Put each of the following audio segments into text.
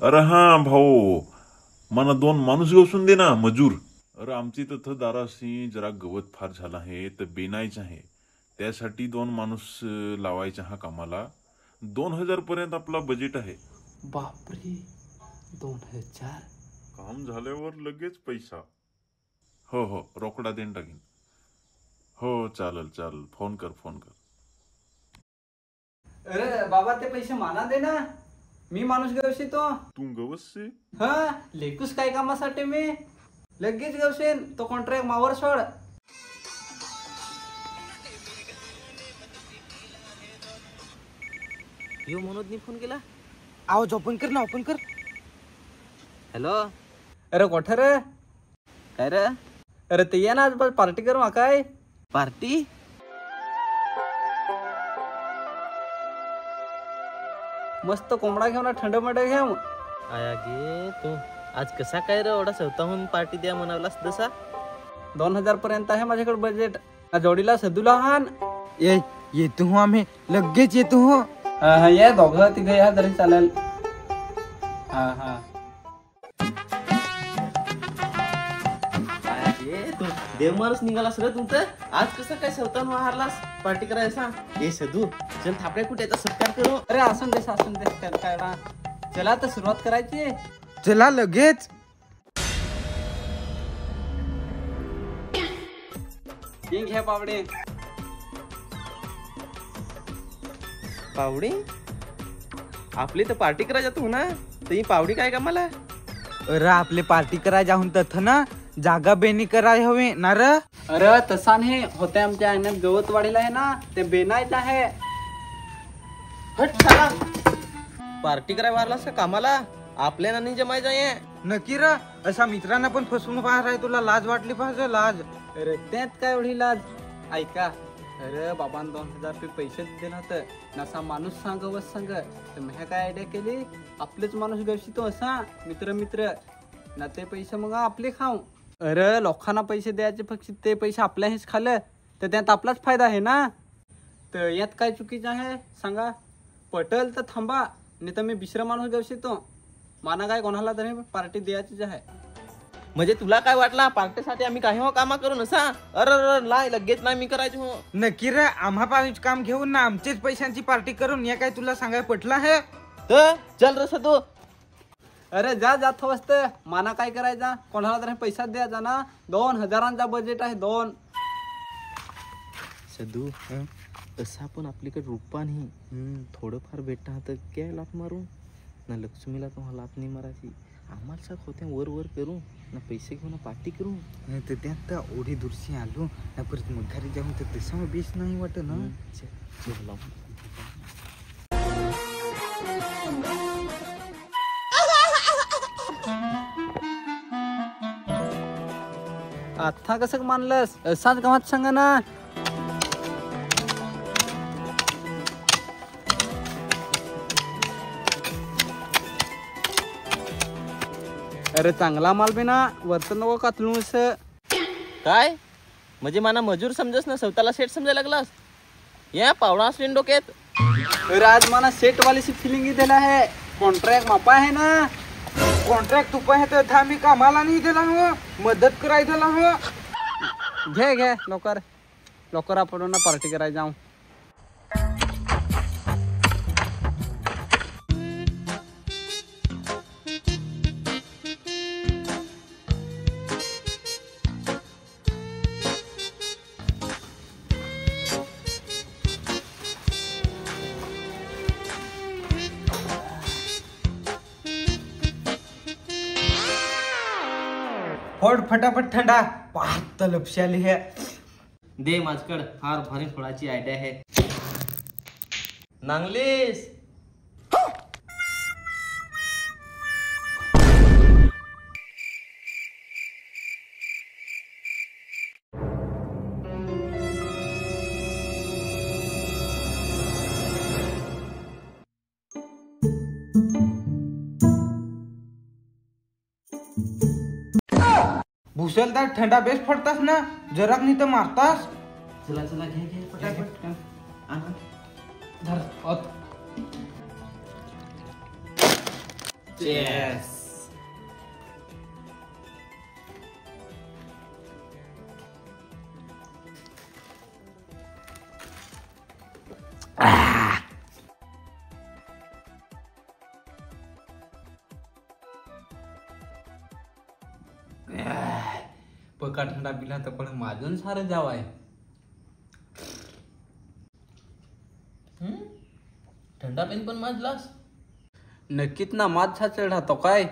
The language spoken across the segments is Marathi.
अरे हा भाऊ, मला 2 माणूस गवसून दे ना मजूर. अरे आमची तथ दाराशी जरा गवत फार झाला आहे तर बेनायचं आहे. त्यासाठी 2 माणूस लावायचा हा कामाला. 2000 पर्यंत आपला बजेट आहे. बापरे, 2000? काम झाल्यावर लगेच पैसा. हो हो, रोकडा देऊन टाकीन. हो चालेल चालेल, फोन कर. अरे बाबा, ते पैसे मला दे ना. मी माणूस गवशी तो. तू गवससे? हा, लेकूस काय कामासाठी मी लगेच गवसेन. तो कॉन्ट्रॅक्ट मावर सोड. यो मनोजनी फोन केला. आवाज ओपन कर ना, ओपन कर. हॅलो. अरे कोठे रे? काय रे? अरे ते ये ना, आज पार्टी करू काय? पार्टी? मस्त कोंबडा घेऊन थंड मड घेऊ. आया गे तू आज कसा काय रे एवढा स्वतःहून पार्टी द्या म्हणावलास तसा? 2000 पर्यंत आहे माझ्याकडे बजेट. जोडीला सदूला हान. येतो हो, आम्ही लगेच येतो हो. हा ये, दोघं तिघं या तरी चालेल. हा आया गे तू देव माणूस निघालास रे तुमचं. आज कसं काय स्वतःहून हारलास पार्टी करायचा? ए सदू, चल थापड्या कुठे सत्कार करू. अरे असून दे त्यात काय ना. चला तर सुरुवात करायची. चला लगेच. घ्या पावडे. पावडी? आपली तर पार्टी करायच्या तू ना, तर ही पावडी काय का मला? अरे आपले पार्टी करायला जाऊन तथ ना जागा बेनी कराय हवे ना र. अरे तसा नाही होते, आमच्या आयनात गवत वाढीला आहे ना, ते बेनायचं आहे. हट साला, पार्टी करायला वारलास का कामाला? आपल्या नाही जमायचं आहे. नक्की र, असा मित्रांना पण फसवून पाहणार आहे. तुला लाज वाटली पाहिजे, लाज. अरे त्यात काय एवढी लाज? ऐका, अरे बाबा 2000 रुपये पैसे दिले होते. नसा माणूस सांग बस सांग, तर मी काय आयडिया केली, आपलेच माणूस गवशी तो असा मित्र ना, ते पैसे मग आपले खाऊ. अरे लोकांना पैसे द्यायचे, फक्त ते पैसे आपल्याच खाल्लं तर त्यात आपलाच फायदा आहे ना. तर यात काय चुकीचं आहे सांगा? पटल तर थांबा, नाही तर मी दुसरा माणूस गवशी तो. माना काय कोणाला तरी पार्टी द्यायचीच आहे. म्हणजे तुला काय वाटला पार्टीसाठी आम्ही काही हो कामा करून असा? अरे नाही लगेच नाही मी करायचो हो. नक्की रे, आम्हा पासून काम घेऊन ना आमचेच पैशांची पार्टी करून या काय तुला सांगाय पटलं आहे? तर चल रे सदू. अरे जा थोस्त. माना काय करायचा, कोणाला तरी पैसा द्यायचा ना. 2000चा बजेट आहे. 2 सदू तसा पण आपल्याकडे रुपा नाही. थोडंफार भेटता तर काय लात मारू ना. लक्ष्मीला तुम्हाला लात नाही मारायची. आम्हाला सग होत्या वर करू ना, पैसे घेऊन पार्टी करू. नाही तर त्यात ओढी दुरशी आलो ना, परत मग घरी जाऊन तर तसा बेस नाही वाटत ना. चल लाव. आता कसं मानलंस? असाच गावात सांगा ना. अरे चांगला माल बी ना, वरत नको कातलू. काय म्हणजे मला मजूर समजस ना, स्वतःला सेट समजायला लागलास? या पावडा असली डोक्यात. अरे आज मला सेट वालीची फिलिंग दिला आहे. कॉन्ट्रॅक्ट मापा आहे ना. कॉन्ट्रॅक्ट तुपा आहे तर आम्ही कामाला नाही दिला हो, मदत करायला दिला हो. घे लवकर आपण ना पार्टी करायला जाऊ. फोड फटाफट थंडा. पाहत लपशाली है. दे माझकड फार भारी फोडाची आयडिया आहे. नांगलीस भुसलदार थंडा बेस फडतास ना, जराक नाही तर मारतास. चला घे फटाफट. धर. Cheers. पका ठंडा पिला तर पण माझून सारं जावाय. थंडा पेन पण माझलास. नक्कीच ना माझा चढा तो काय.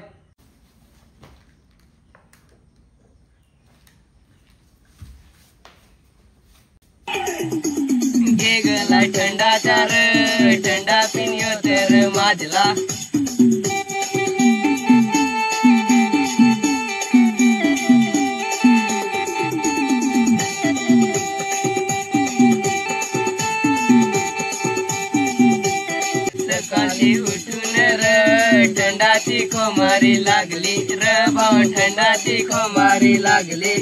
घे गला ठंडा चार ठंडा पिनियो तेर माझला. सकाळी उठून र थंडाची खोमारी लागली र भाऊ थंडाची खोमारी लागली.